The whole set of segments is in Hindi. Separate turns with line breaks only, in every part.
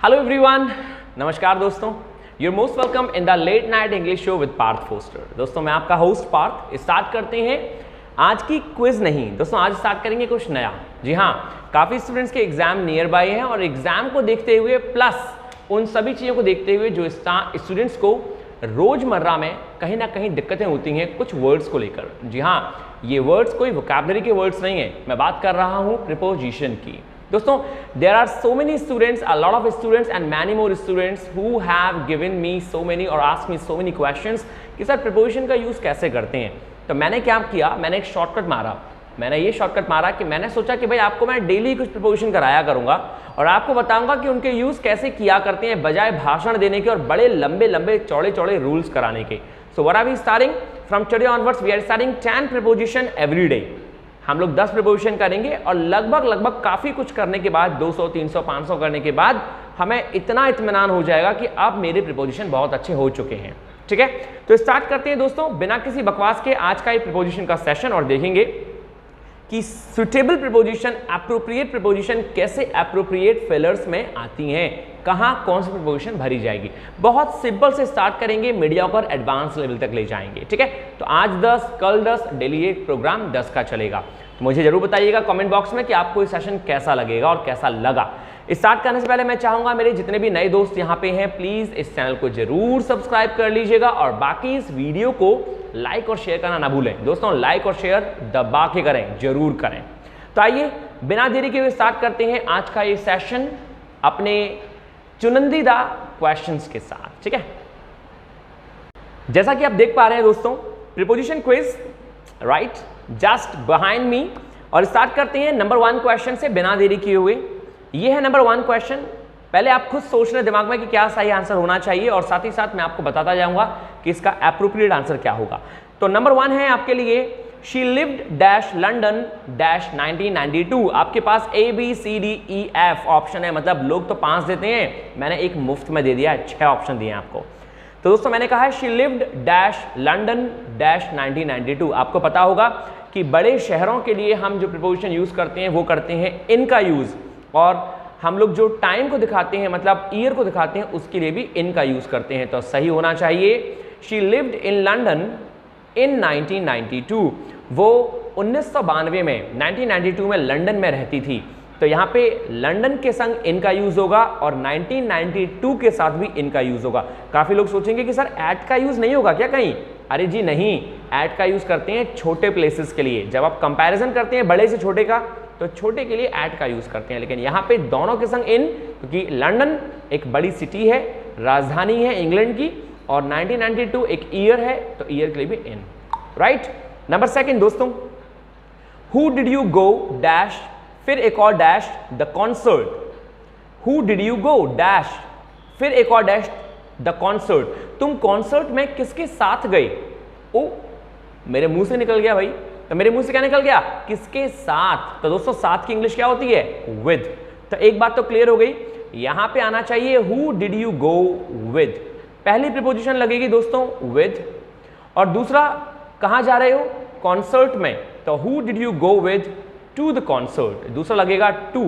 हेलो एवरीवन, नमस्कार दोस्तों। Your most welcome in the late night English show with Parth Foster. दोस्तों मैं आपका होस्ट पार्थ। स्टार्ट करते हैं आज की क्विज। नहीं दोस्तों, आज स्टार्ट करेंगे कुछ नया। जी हाँ, काफ़ी स्टूडेंट्स के एग्जाम नियर बाय हैं और एग्जाम को देखते हुए प्लस उन सभी चीज़ों को देखते हुए जो स्टूडेंट्स को रोजमर्रा में कहीं ना कहीं दिक्कतें होती हैं कुछ वर्ड्स को लेकर। जी हाँ, ये वर्ड्स कोई वोकैबुलरी के वर्ड्स नहीं है, मैं बात कर रहा हूँ प्रीपोजिशन की। दोस्तों, there are so many students, a lot of students and many more students who have given me so many or asked me so many questions कि सर प्रीपोजिशन का यूज़ कैसे करते हैं। तो मैंने क्या किया, मैंने एक शॉर्टकट मारा। मैंने ये शॉर्टकट मारा कि मैंने सोचा कि भाई आपको मैं डेली कुछ प्रीपोजिशन कराया करूंगा और आपको बताऊंगा कि उनके यूज़ कैसे किया करते हैं, बजाय भाषण देने के और बड़े लंबे लंबे चौड़े चौड़े रूल्स कराने के। So what are we starting from today onwards, we are starting 10 preposition every day. हम लोग 10 प्रीपोजिशन करेंगे और लगभग काफ़ी कुछ करने के बाद 200, 300, 500 करने के बाद हमें इतना इत्मीनान हो जाएगा कि अब मेरे प्रीपोजिशन बहुत अच्छे हो चुके हैं। ठीक है, तो स्टार्ट करते हैं दोस्तों बिना किसी बकवास के आज का ये प्रीपोजिशन का सेशन और देखेंगे कि सुटेबल प्रीपोजिशन, एप्रोप्रिएट प्रीपोजिशन कैसे एप्रोप्रिएट फेलर्स में आती हैं, कहाँ कौन सी प्रीपोजिशन भरी जाएगी। बहुत सिंपल से स्टार्ट करेंगे, मीडियोकर एडवांस लेवल तक ले जाएंगे। ठीक है, तो आज 10, कल 10, डेली ये प्रोग्राम 10 का चलेगा। तो मुझे जरूर बताइएगा कमेंट बॉक्स में कि आपको ये सेशन कैसा लगेगा और कैसा लगा। स्टार्ट करने से पहले मैं चाहूंगा मेरे जितने भी नए दोस्त यहाँ पे हैं, प्लीज इस चैनल को जरूर सब्सक्राइब कर लीजिएगा और बाकी इस वीडियो को लाइक और शेयर करना ना भूलें। दोस्तों लाइक और शेयर दबा के करें, जरूर करें। तो आइए बिना देरी के हुए स्टार्ट करते हैं आज का ये सेशन अपने चुनिंदा क्वेश्चंस के साथ। ठीक है, जैसा कि आप देख पा रहे हैं दोस्तों, preposition quiz right just behind me. और स्टार्ट करते हैं नंबर 1 क्वेश्चन से बिना देरी किए हुए। ये है नंबर 1 क्वेश्चन। पहले आप खुद सोच रहे दिमाग में कि क्या सही आंसर होना चाहिए और साथ ही साथ मैं आपको बताता जाऊंगा कि इसका एप्रोप्रिएट आंसर क्या होगा। तो नंबर 1 है आपके लिए, she lived dash London dash 1992। आपके पास ABCDEF ऑप्शन है, मतलब लोग तो 5 देते हैं, मैंने एक मुफ्त में दे दिया है, 6 ऑप्शन दिए हैं आपको। तो दोस्तों मैंने कहा है she lived dash London dash 1992। आपको पता होगा कि बड़े शहरों के लिए हम जो प्रीपोजिशन यूज करते हैं वो करते हैं इनका यूज, और हम लोग जो टाइम को दिखाते हैं मतलब ईयर को दिखाते हैं उसके लिए भी इनका यूज करते हैं। तो सही होना चाहिए she lived in London in 1992। वो 1992 में 1992 में लंदन में रहती थी। तो यहाँ पे लंदन के संग इनका यूज होगा और 1992 के साथ भी इनका यूज होगा। काफी लोग सोचेंगे कि सर एट का यूज नहीं होगा क्या कहीं? अरे जी नहीं, एट का यूज करते हैं छोटे प्लेसेस के लिए। जब आप कंपैरिजन करते हैं बड़े से छोटे का, तो छोटे के लिए एट का यूज करते हैं, लेकिन यहाँ पे दोनों के संग इन, क्योंकि लंदन एक बड़ी सिटी है, राजधानी है इंग्लैंड की, और 1992 एक ईयर है, तो ईयर के लिए भी इन। राइट, नंबर 2 दोस्तों, who did you go dash, फिर एक और dash the concert. Who did you go dash, फिर एक और डैश द कॉन्सर्ट। तुम कॉन्सर्ट में किसके साथ गए? ओ, मेरे मुंह से निकल गया भाई। तो मेरे मुंह से क्या निकल गया? किसके साथ। तो दोस्तों साथ की इंग्लिश क्या होती है? विद। तो एक बात तो क्लियर हो गई, यहां पे आना चाहिए who did you go with. पहली प्रीपोजिशन लगेगी दोस्तों विद, और दूसरा कहां जा रहे हो? कॉन्सर्ट में। तो who did you go with two the concert, दूसरा लगेगा टू।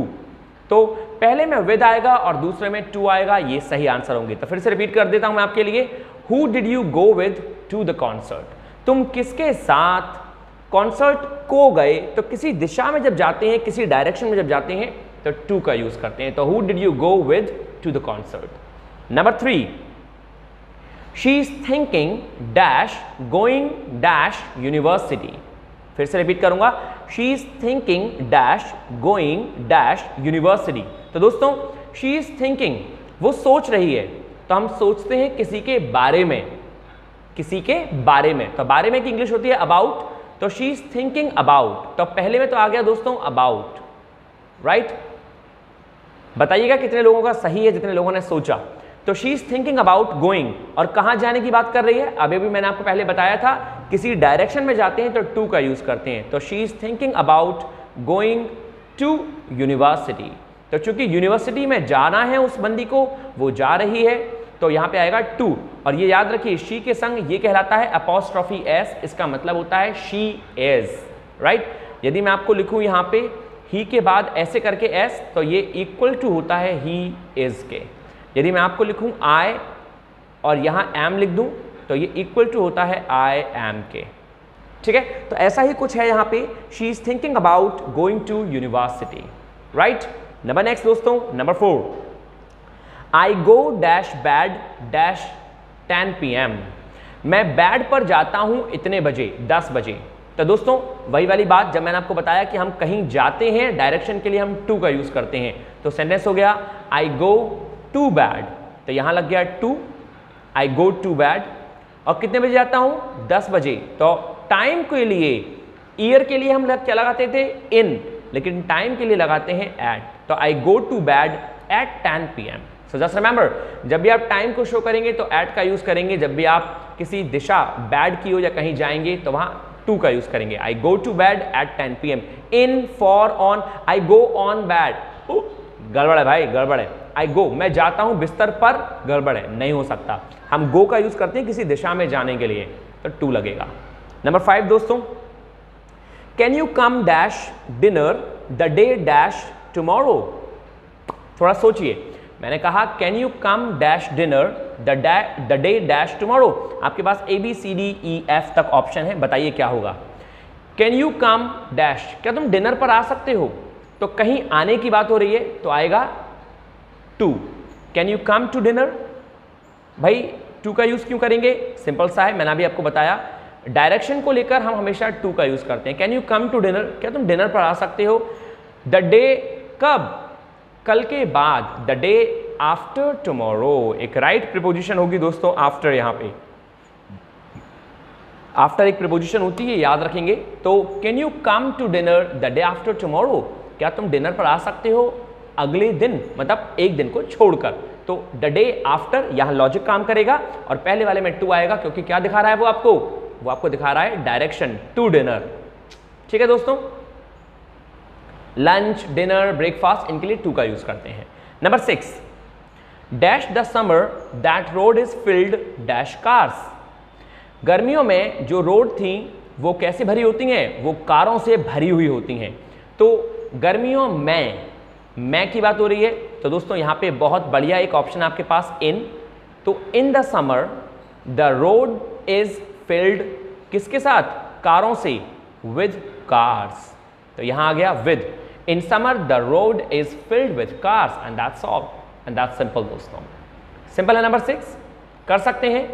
तो पहले में विद आएगा और दूसरे में टू आएगा, ये सही आंसर होंगे। तो फिर से रिपीट कर देता हूं मैं आपके लिए, who did you go with two the concert. तुम किसके साथ कॉन्सर्ट को गए? तो किसी दिशा में जब जाते हैं, किसी डायरेक्शन में जब जाते हैं, तो टू का यूज करते हैं। तो who did you go with two the concert. Number 3, she is thinking dash going dash university. फिर से रिपीट करूंगा, she is thinking dash going dash university. तो दोस्तों शी इज थिंकिंग, वो सोच रही है। तो हम सोचते हैं किसी के बारे में, किसी के बारे में। तो बारे में की इंग्लिश होती है अबाउट। तो शी इज थिंकिंग अबाउट, तो पहले में तो आ गया दोस्तों अबाउट। राइट, बताइएगा कितने लोगों का सही है, जितने लोगों ने सोचा। तो she is thinking about going, और कहां जाने की बात कर रही है? अभी भी मैंने आपको पहले बताया था, किसी डायरेक्शन में जाते हैं तो टू का यूज करते हैं। तो she is thinking about going to university. तो चूंकि यूनिवर्सिटी में जाना है उस बंदी को, वो जा रही है, तो यहां पे आएगा टू। और ये याद रखिए, शी के संग ये कहलाता है अपॉस्ट्रोफी एस, इसका मतलब होता है शी इज। राइट, यदि मैं आपको लिखूं यहां पे ही के बाद ऐसे करके एस, तो ये इक्वल टू होता है ही इज के। यदि मैं आपको लिखूं आई और यहां एम लिख दूं तो ये इक्वल टू होता है आई एम के। ठीक है, तो ऐसा ही कुछ है यहां पे, she is thinking about going to university, right. Number next दोस्तों, number 4, I go dash bed dash 10 PM, मैं बैड पर जाता हूं इतने बजे, 10 बजे। तो दोस्तों वही वाली बात जब मैंने आपको बताया कि हम कहीं जाते हैं डायरेक्शन के लिए हम टू का यूज करते हैं, तो सेंटेंस हो गया आई गो टू बैड, तो यहां लग गया to, I go to bed. और कितने बजे जाता हूं, 10 बजे। तो टाइम के लिए, ईयर के लिए हम क्या लगाते थे, इन, लेकिन टाइम के लिए लगाते हैं एट, तो I go to bed at 10 PM। So just remember, जब भी आप टाइम को शो करेंगे तो एट का यूज करेंगे, जब भी आप किसी दिशा बैड की हो या कहीं जाएंगे तो वहां टू का यूज करेंगे। I go to bed at 10 PM। In, for, on, I go on bed, गड़बड़ है भाई, गड़बड़ है। आई गो, मैं जाता हूं बिस्तर पर, गड़बड़ है, नहीं हो सकता। हम गो का यूज करते हैं किसी दिशा में जाने के लिए, तो टू लगेगा। नंबर 5 दोस्तों, can you come dash dinner the day dash tomorrow. थोड़ा सोचिए, मैंने कहा can you come dash dinner the day dash tomorrow. आपके पास ABCDEF तक ऑप्शन है, बताइए क्या होगा। कैन यू कम डैश, क्या तुम डिनर पर आ सकते हो, तो कहीं आने की बात हो रही है तो आएगा to. Can you come to dinner, भाई टू का यूज क्यों करेंगे, सिंपल सा है, मैंने अभी आपको बताया, डायरेक्शन को लेकर हम हमेशा टू का यूज करते हैं। Can you come to dinner, क्या तुम डिनर पर आ सकते हो। द डे, कब, कल के बाद, द डे आफ्टर टुमारो, एक राइट प्रीपोजिशन होगी दोस्तों आफ्टर, यहां पे आफ्टर एक प्रीपोजिशन होती है, याद रखेंगे। तो can you come to dinner the day after tomorrow, क्या तुम डिनर पर आ सकते हो अगले दिन, मतलब एक दिन को छोड़कर। तो द डे आफ्टर, यहां लॉजिक काम करेगा और पहले वाले में टू आएगा, क्योंकि क्या दिखा रहा है वो आपको दिखा रहा है डायरेक्शन टू डिनर। ठीक है दोस्तों, लंच, डिनर, ब्रेकफास्ट, इनके लिए टू का यूज करते हैं। Number 6, dash the summer that road is filled dash cars. गर्मियों में जो रोड थी वो कैसे भरी होती हैं, वो कारों से भरी हुई होती हैं। तो गर्मियों में, मैं की बात हो रही है, तो दोस्तों यहां पे बहुत बढ़िया एक ऑप्शन आपके पास इन। तो in the summer the road is filled, किसके साथ, कारों से, विद कार्स, तो यहां आ गया with. In summer the road is filled with cars, and that's all, and that's simple दोस्तों, सिंपल है। नंबर 6 कर सकते हैं।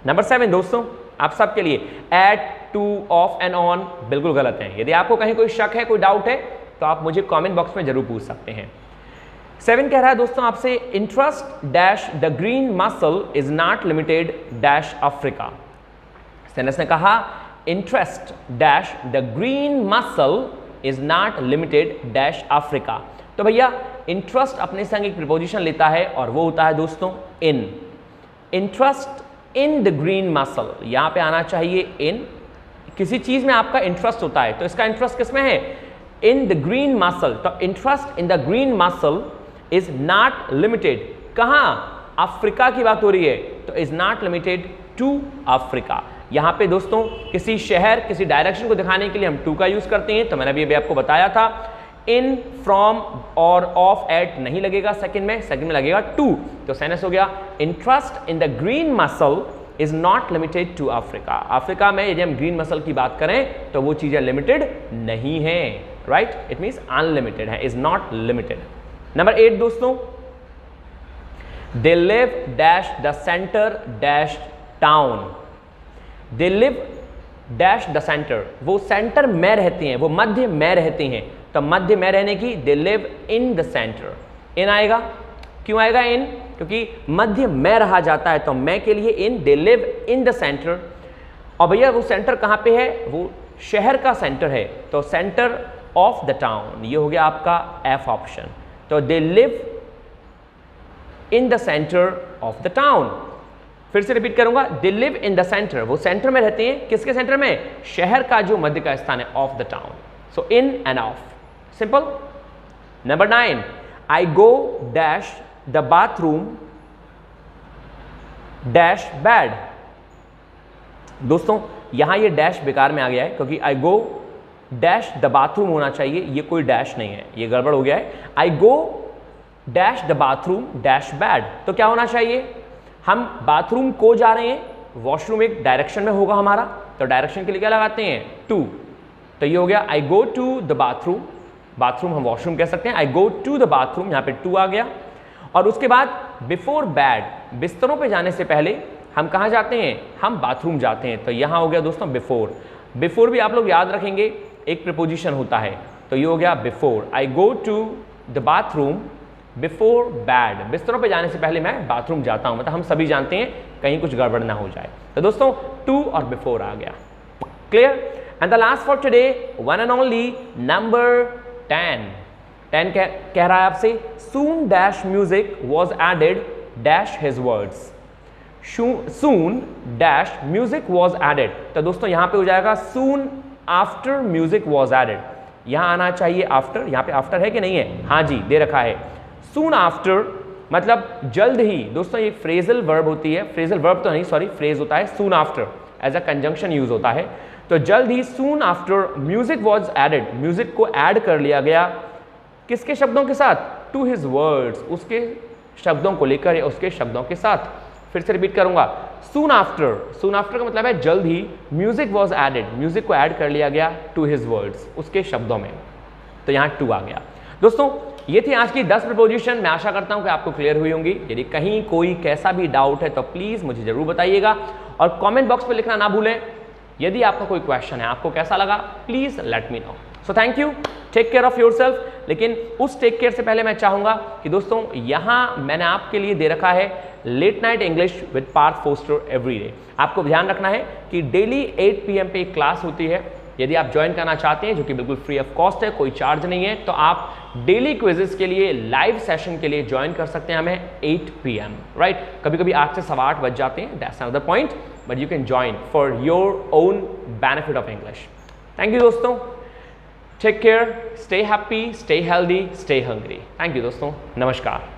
नंबर 7 दोस्तों आप सबके लिए, at, to, off and on बिल्कुल गलत है। यदि आपको कहीं कोई शक है, कोई डाउट है, तो आप मुझे कमेंट बॉक्स में जरूर पूछ सकते हैं। 7 कह रहा है दोस्तों आपसे, interest dash the green mussel is not limited dash Africa. सेनेस ने कहा interest dash the green mussel is not limited dash Africa. तो भैया इंटरेस्ट अपने संग एक प्रीपोजिशन लेता है और वो होता है दोस्तों in. Interest in the green mussel, यहां पे आना चाहिए इन। किसी चीज में आपका इंटरेस्ट होता है तो इसका इंटरेस्ट किसमें है, इन द ग्रीन मसल। तो interest in the green mussel is not limited, कहां, अफ्रीका की बात हो रही है, तो is not limited to Africa. यहां पे दोस्तों किसी शहर, किसी डायरेक्शन को दिखाने के लिए हम टू का यूज करते हैं, तो मैंने अभी आपको बताया था। इन, फ्रॉम और ऑफ, एट नहीं लगेगा सेकंड में लगेगा टू। तो सेंस हो गया, interest in the green mussel is not limited to Africa. Africa में यदि हम ग्रीन मसल की बात करें तो वो चीजें लिमिटेड नहीं है, राइट, इट मीन्स अनलिमिटेड है, इज नॉट लिमिटेड। नंबर 8 दोस्तों, they live dash the centre dash town. They live dash the centre, वो सेंटर में रहते हैं, वो मध्य में रहते हैं। तो मध्य में रहने की they live in the centre, in आएगा। क्यों आएगा इन, क्योंकि मध्य में रहा जाता है, तो मैं के लिए in, they live in the centre. और भैया वो सेंटर कहां पे है, वो शहर का सेंटर है, तो सेंटर ऑफ द टाउन, ये हो गया आपका एफ ऑप्शन। तो दे live in the centre of the town. फिर से रिपीट करूंगा, दे लिव इन द सेंटर, वो सेंटर में रहते हैं, किसके सेंटर में, शहर का जो मध्य का स्थान है, of the town. So in end of, simple. Number 9, I go dash the bathroom dash bad. दोस्तों यहां ये डैश बेकार में आ गया है, क्योंकि आई गो डैश द बाथरूम होना चाहिए, ये कोई डैश नहीं है, ये गड़बड़ हो गया है। I go dash the bathroom dash bed. तो क्या होना चाहिए, हम बाथरूम को जा रहे हैं, वॉशरूम एक डायरेक्शन में होगा हमारा, तो डायरेक्शन के लिए क्या लगाते हैं, टू। तो ये हो गया I go to the bathroom, bathroom हम वॉशरूम कह सकते हैं, I go to the bathroom, यहाँ पे टू आ गया। और उसके बाद बिफोर बैड, बिस्तरों पे जाने से पहले हम कहाँ जाते हैं, हम बाथरूम जाते हैं, तो यहाँ हो गया दोस्तों बिफोर। बिफोर भी आप लोग याद रखेंगे एक प्रीपोजिशन होता है, तो ये हो गया before, I go to the bathroom before bed, बिस्तरों पे जाने से पहले मैं बाथरूम जाता हूँ, मतलब हम सभी जानते हैं कहीं कुछ गड़बड़ ना हो जाए। तो दोस्तों टू और बिफोर आ गया, clear. And the last for today, one and only number 10 कह रहा है आपसे, soon dash music was added dash his words, soon dash music was added. तो दोस्तों यहां पे हो जाएगा soon after music was added, यहां आना चाहिए आफ्टर, यहां पे आफ्टर है कि नहीं है, हाँ जी दे रखा है। सून आफ्टर मतलब जल्द ही, दोस्तों ये फ्रेजल वर्ब होती है, फ्रेजल वर्ब तो नहीं सॉरी फ्रेज होता है, soon after as a conjunction use होता है। तो जल्द ही soon after music was added, music को ऐड कर लिया गया, किसके शब्दों के साथ, टू हिज वर्ड्स, उसके शब्दों को लेकर या उसके शब्दों के साथ। फिर से रिपीट करूंगा, सून आफ्टर का मतलब है जल्द ही, म्यूजिक वॉज एडेड, म्यूजिक को ऐड कर लिया गया टू हिज वर्ड्स, उसके शब्दों में, तो यहाँ टू आ गया। दोस्तों ये थी आज की 10 प्रीपोजिशन, मैं आशा करता हूं कि आपको क्लियर हुई होंगी। यदि कहीं कोई कैसा भी डाउट है तो प्लीज मुझे जरूर बताइएगा और कमेंट बॉक्स में लिखना ना भूलें। यदि आपका कोई क्वेश्चन है, आपको कैसा लगा, please let me know. So thank you, take care of yourself. लेकिन उस टेक केयर से पहले मैं चाहूंगा कि दोस्तों यहाँ मैंने आपके लिए दे रखा है late night English with Parth Foster every day. आपको ध्यान रखना है कि डेली 8 PM पे एक क्लास होती है, यदि आप ज्वाइन करना चाहते हैं, जो कि बिल्कुल फ्री ऑफ कॉस्ट है, कोई चार्ज नहीं है, तो आप डेली क्विजेस के लिए, लाइव सेशन के लिए ज्वाइन कर सकते हैं हमें 8 PM, राइट। कभी कभी 8 से 8:15 बज जाते हैं, that's another point, but you can join for your own benefit of English. Thank you दोस्तों, take care, stay happy, stay healthy, stay hungry. Thank you दोस्तों, नमस्कार।